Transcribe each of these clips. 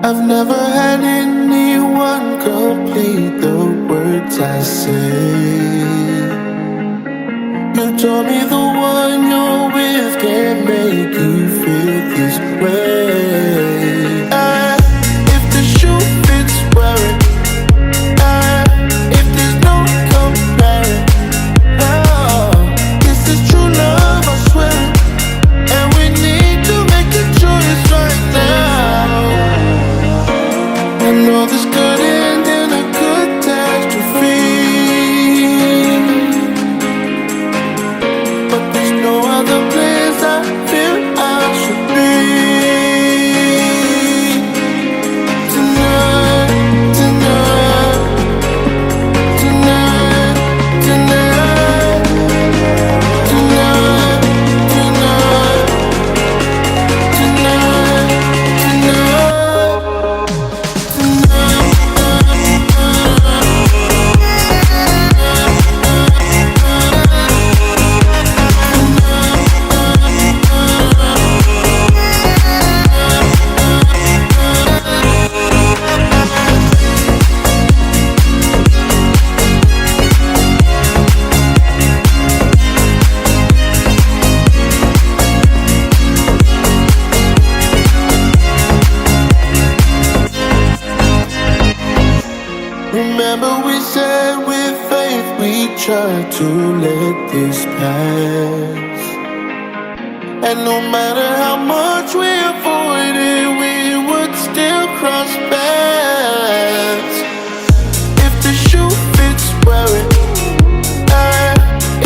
I've never had anyone complete the words I say. You told me the one you're with can make you feel this way. If the shoe fits, wear it. If there's no comparing, this is true love, I swear. And we need to make a choice right now. I know this could end in a catastrophe, but there's no other place I feel I should be. Tonight, tonight, tonight, tonight, tonight, tonight, tonight, remember we said with faith we try to let this pass. And no matter how much we avoided, we would still cross paths. If the shoe fits, wear it.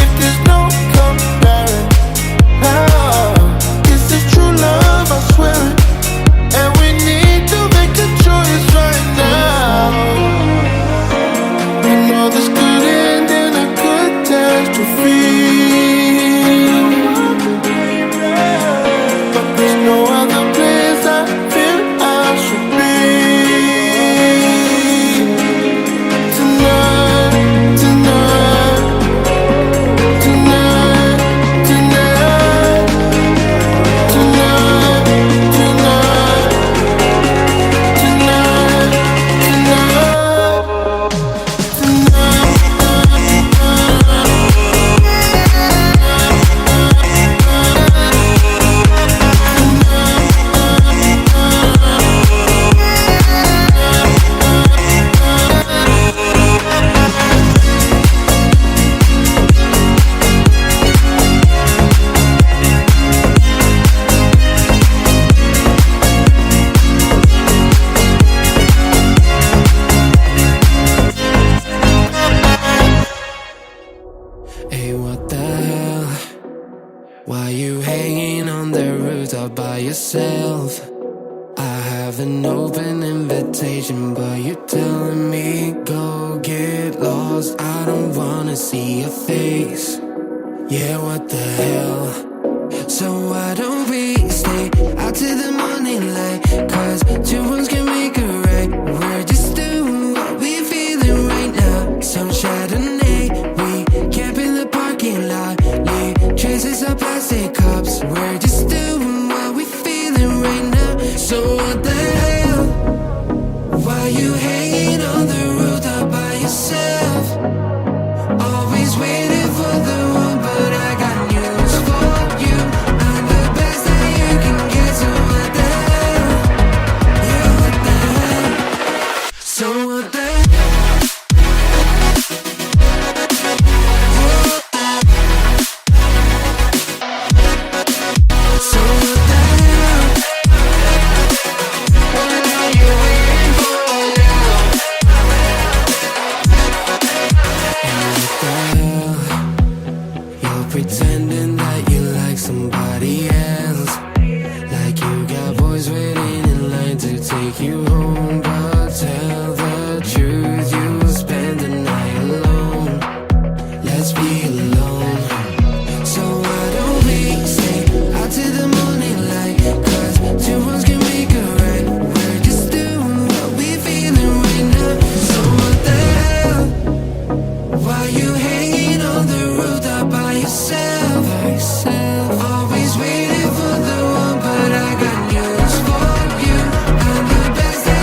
If there's no comparing, this is true love, I swear it. And we need to make a choice right now. I know this could end in a catastrophe, but there's no other place I feel I should be. Tonight, tonight, tonight, tonight, tonight, tonight, tonight, Hey, what the hell? Why you hanging on the roof all by yourself? I have an open invitation, but you're telling me go get lost. I don't wanna see your face. Yeah, what the hell? So why don't we stay out till the morning light? Cause two wrongs can make a right. We're just doing what we feeling right now. Some Chardonnay, we camp in the parking lot. Leave traces of plastic cups. We're just doing what we feeling right now. So what the hell? Why you hanging on the roof all by yourself? Always waiting for the one, but I got news for you. I'm the best that you can get, so what the hell? Yeah, what the hell? So what the hell? So what the hell? What are you waiting for now? And what the hell? You're pretending that you like somebody else, like you got boys waiting in line to take you home. But tell the truth, you'll spend the night alone. Let's be alone. So why don't we stay out till the morning light? Cause two wrongs can make a right. We're just doing what we feeling right now. So what the hell? Why you hanging on the roof all by yourself? Always waiting for the one, but I got news for you. I'm the best that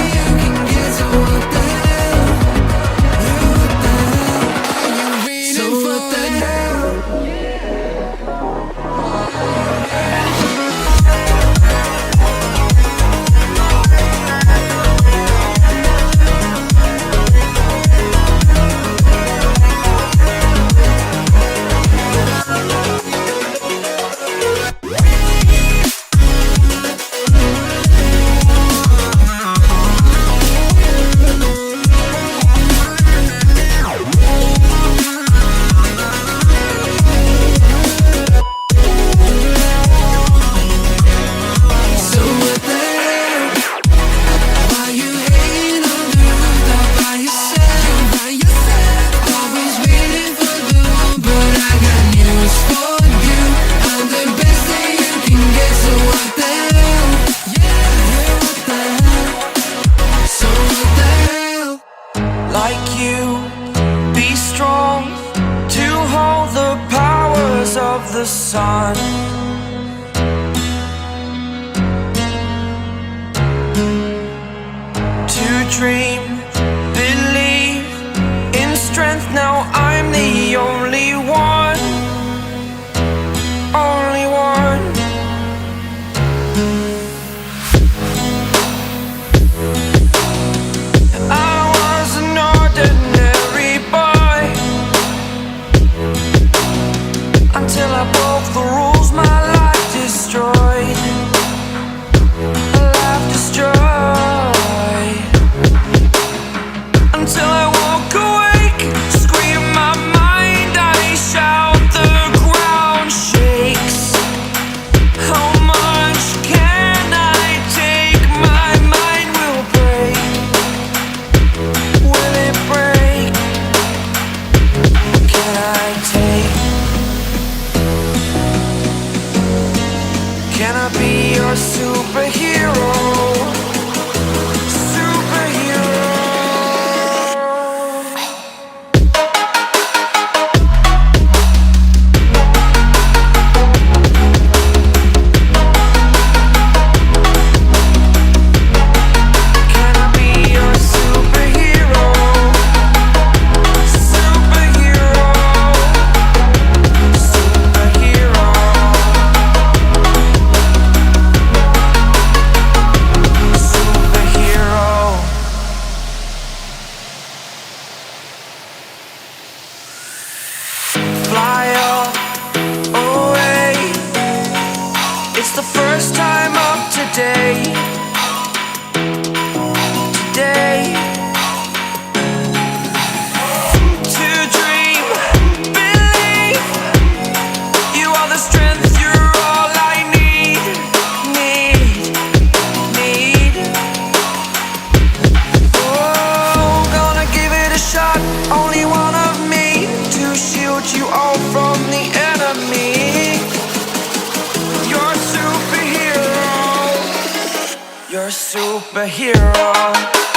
the sun. To dream, believe in strength. Now I'm the only one, only one. I was an ordinary boy until I broke the rules, my life destroyed. A life destroyed. Until I walk awake, scream my mind, I shout, the ground shakes. How much can I take? My mind will break. Will it break? Can I take? Can I be your superhero? Superhero. Can I be your superhero? Superhero. Superhero. Superhero. Fly up away. It's the first time of today. Today. To dream, believe. You are the strength, you're all I need. Need. Oh, gonna give it a shot. Only one of me to shield you all from the enemy. You're a superhero. You're a superhero.